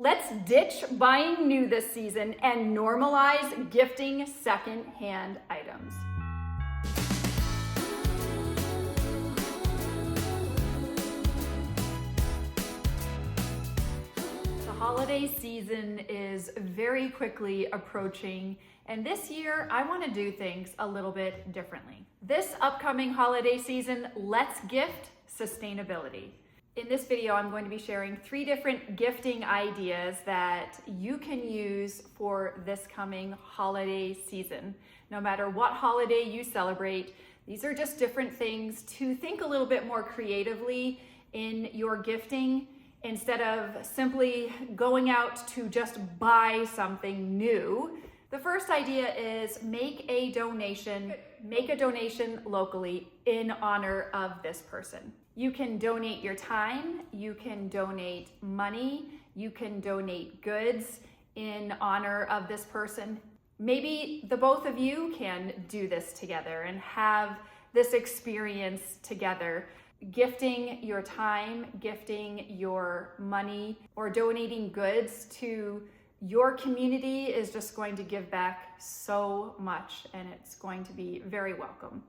Let's ditch buying new this season and normalize gifting second-hand items. The holiday season is very quickly approaching, and this year I want to do things a little bit differently. This upcoming holiday season, let's gift sustainability. In this video, I'm going to be sharing 3 different gifting ideas that you can use for this coming holiday season. No matter what holiday you celebrate, these are just different things to think a little bit more creatively in your gifting instead of simply going out to just buy something new. The first idea is make a donation locally in honor of this person. You can donate your time, you can donate money, you can donate goods in honor of this person. Maybe the both of you can do this together and have this experience together. Gifting your time, gifting your money, or donating goods to your community is just going to give back so much, and it's going to be very welcome.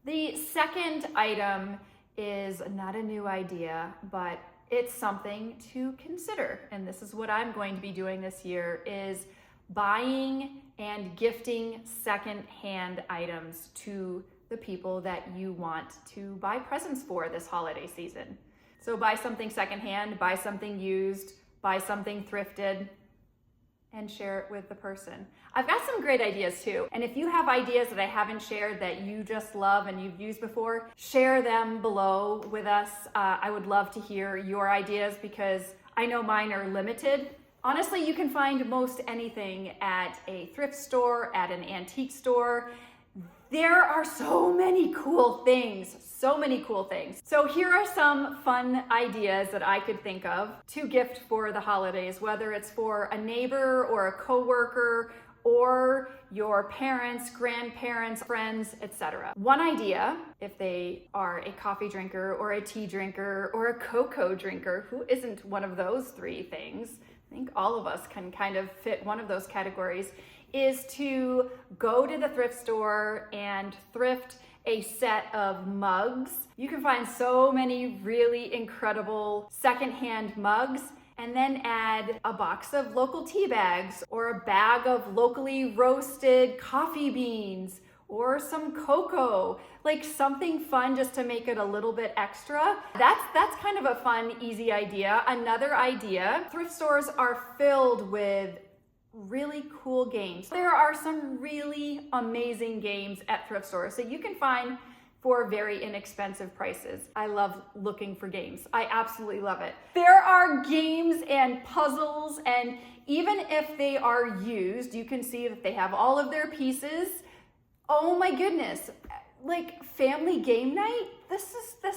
The second item is not a new idea, but it's something to consider. And this is what I'm going to be doing this year, is buying and gifting second-hand items to the people that you want to buy presents for this holiday season. So buy something secondhand, buy something used, buy something thrifted, and share it with the person. I've got some great ideas too. And if you have ideas that I haven't shared that you just love and you've used before, share them below with us. I would love to hear your ideas because I know mine are limited. Honestly, you can find most anything at a thrift store, at an antique store. There are so many cool things, so many cool things. So here are some fun ideas that I could think of to gift for the holidays, whether it's for a neighbor or a coworker or your parents, grandparents, friends, etc. One idea, if they are a coffee drinker or a tea drinker or a cocoa drinker, who isn't one of those 3 things? I think all of us can kind of fit one of those categories, is to go to the thrift store and thrift a set of mugs. You can find so many really incredible secondhand mugs, and then add a box of local tea bags or a bag of locally roasted coffee beans or some cocoa, like something fun just to make it a little bit extra. That's kind of a fun, easy idea. Another idea, thrift stores are filled with really cool games. There are some really amazing games at thrift stores that you can find for very inexpensive prices. I love looking for games. I absolutely love it. There are games and puzzles, and even if they are used, you can see that they have all of their pieces. Oh my goodness, like family game night? This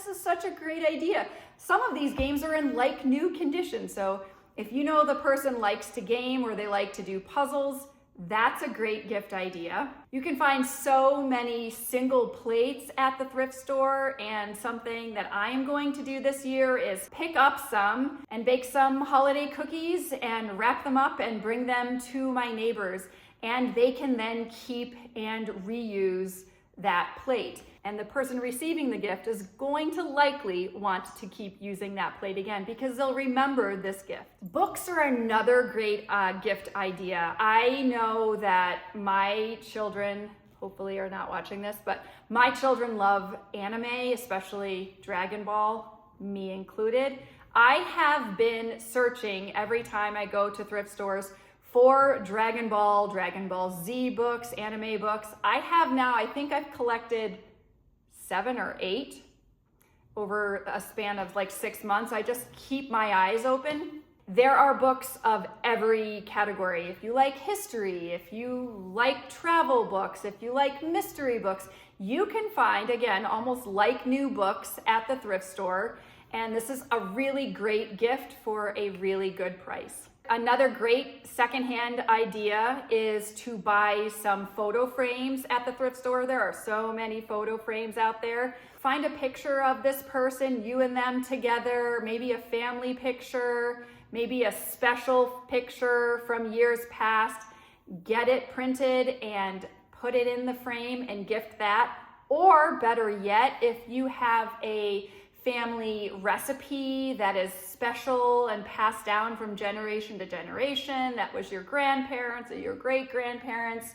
is such a great idea. Some of these games are in like new condition, so if you know the person likes to game or they like to do puzzles, that's a great gift idea. You can find so many single plates at the thrift store, and something that I'm going to do this year is pick up some and bake some holiday cookies and wrap them up and bring them to my neighbors, and they can then keep and reuse that plate. And the person receiving the gift is going to likely want to keep using that plate again because they'll remember this gift. Books are another great gift idea. I know that my children, hopefully are not watching this, but my children love anime, especially Dragon Ball, me included. I have been searching every time I go to thrift stores for Dragon Ball Z books, anime books. I have now, I think I've collected 7 or 8 over a span of like 6 months. I just keep my eyes open. There are books of every category. If you like history, if you like travel books, if you like mystery books, you can find, again, almost like new books at the thrift store. And this is a really great gift for a really good price. Another great secondhand idea is to buy some photo frames at the thrift store. There are so many photo frames out there. Find a picture of this person, you and them together, maybe a family picture, maybe a special picture from years past, get it printed and put it in the frame and gift that. Or better yet, if you have a family recipe that is special and passed down from generation to generation, that was your grandparents or your great-grandparents,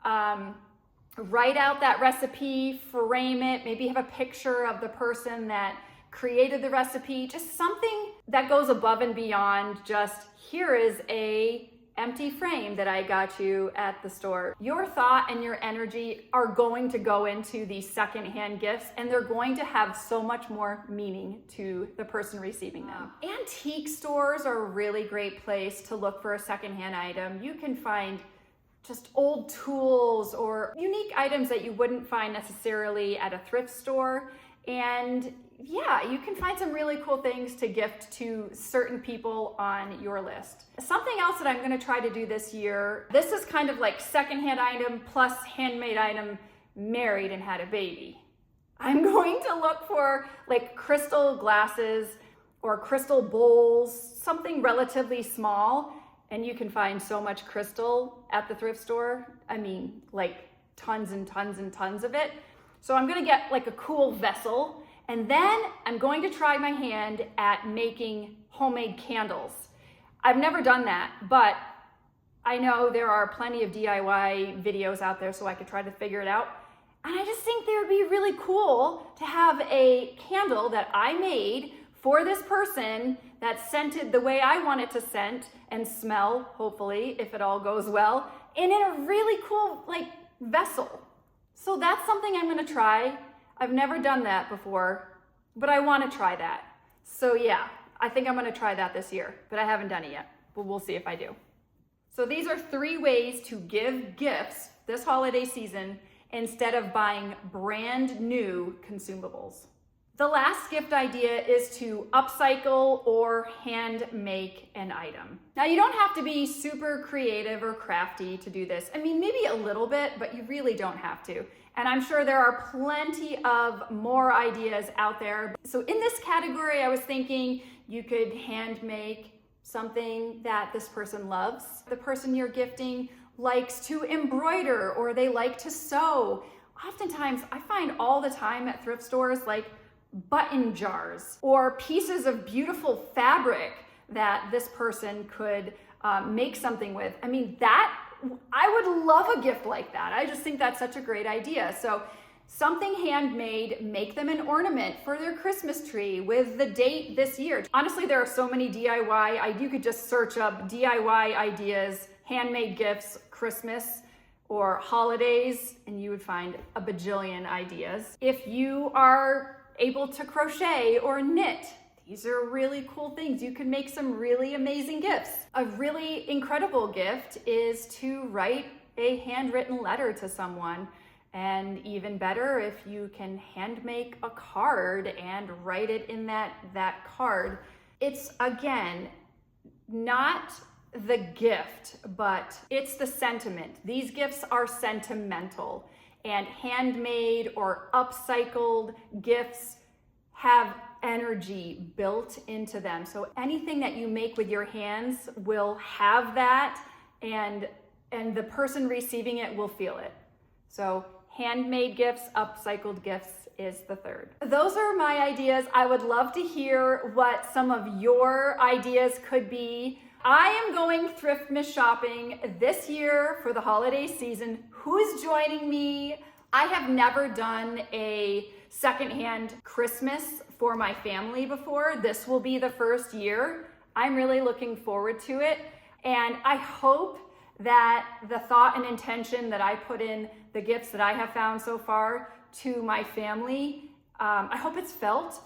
write out that recipe, frame it, maybe have a picture of the person that created the recipe, just something that goes above and beyond just, here is a empty frame that I got you at the store. Your thought and your energy are going to go into these secondhand gifts, and they're going to have so much more meaning to the person receiving them. Antique stores are a really great place to look for a secondhand item. You can find just old tools or unique items that you wouldn't find necessarily at a thrift store. And yeah, you can find some really cool things to gift to certain people on your list. Something else that I'm gonna try to do this year, this is kind of like secondhand item plus handmade item married and had a baby. I'm going to look for like crystal glasses or crystal bowls, something relatively small, and you can find so much crystal at the thrift store. I mean, like tons and tons and tons of it. So I'm gonna get like a cool vessel, and then I'm going to try my hand at making homemade candles. I've never done that, but I know there are plenty of DIY videos out there, so I could try to figure it out. And I just think they would be really cool to have a candle that I made for this person that's scented the way I want it to scent and smell, hopefully, if it all goes well, and in a really cool like vessel. So that's something I'm gonna try. I've never done that before, but I wanna try that. So yeah, I think I'm gonna try that this year, but I haven't done it yet, but we'll see if I do. So these are 3 ways to give gifts this holiday season instead of buying brand new consumables. The last gift idea is to upcycle or hand make an item. Now, you don't have to be super creative or crafty to do this. I mean, maybe a little bit, but you really don't have to. And I'm sure there are plenty of more ideas out there. So in this category, I was thinking you could hand make something that this person loves. The person you're gifting likes to embroider or they like to sew. Oftentimes, I find all the time at thrift stores, like button jars or pieces of beautiful fabric that this person could make something with. I mean, I would love a gift like that. I just think that's such a great idea. So something handmade, make them an ornament for their Christmas tree with the date this year. Honestly, there are so many DIY, you could just search up DIY ideas, handmade gifts, Christmas or holidays, and you would find a bajillion ideas. If you are able to crochet or knit, these are really cool things. You can make some really amazing gifts. A really incredible gift is to write a handwritten letter to someone. And even better if you can hand make a card and write it in that card. It's, again, not the gift, but it's the sentiment. These gifts are sentimental, and handmade or upcycled gifts have energy built into them. So anything that you make with your hands will have that, and the person receiving it will feel it. So handmade gifts, upcycled gifts is the third. Those are my ideas. I would love to hear what some of your ideas could be. I am going thriftmas shopping this year for the holiday season. Who's joining me? I have never done a secondhand Christmas for my family before. This will be the first year. I'm really looking forward to it. And I hope that the thought and intention that I put in the gifts that I have found so far to my family, I hope it's felt.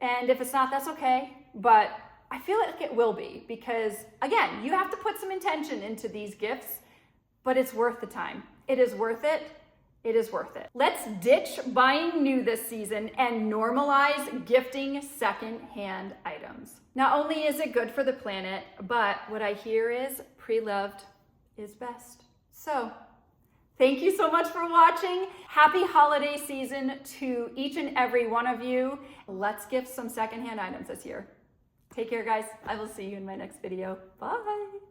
And if it's not, that's okay. But I feel like it will be, because again, you have to put some intention into these gifts, but it's worth the time. It is worth it. It is worth it. Let's ditch buying new this season and normalize gifting second-hand items. Not only is it good for the planet, but what I hear is pre-loved is best. So, thank you so much for watching. Happy holiday season to each and every one of you. Let's gift some secondhand items this year. Take care, guys. I will see you in my next video. Bye.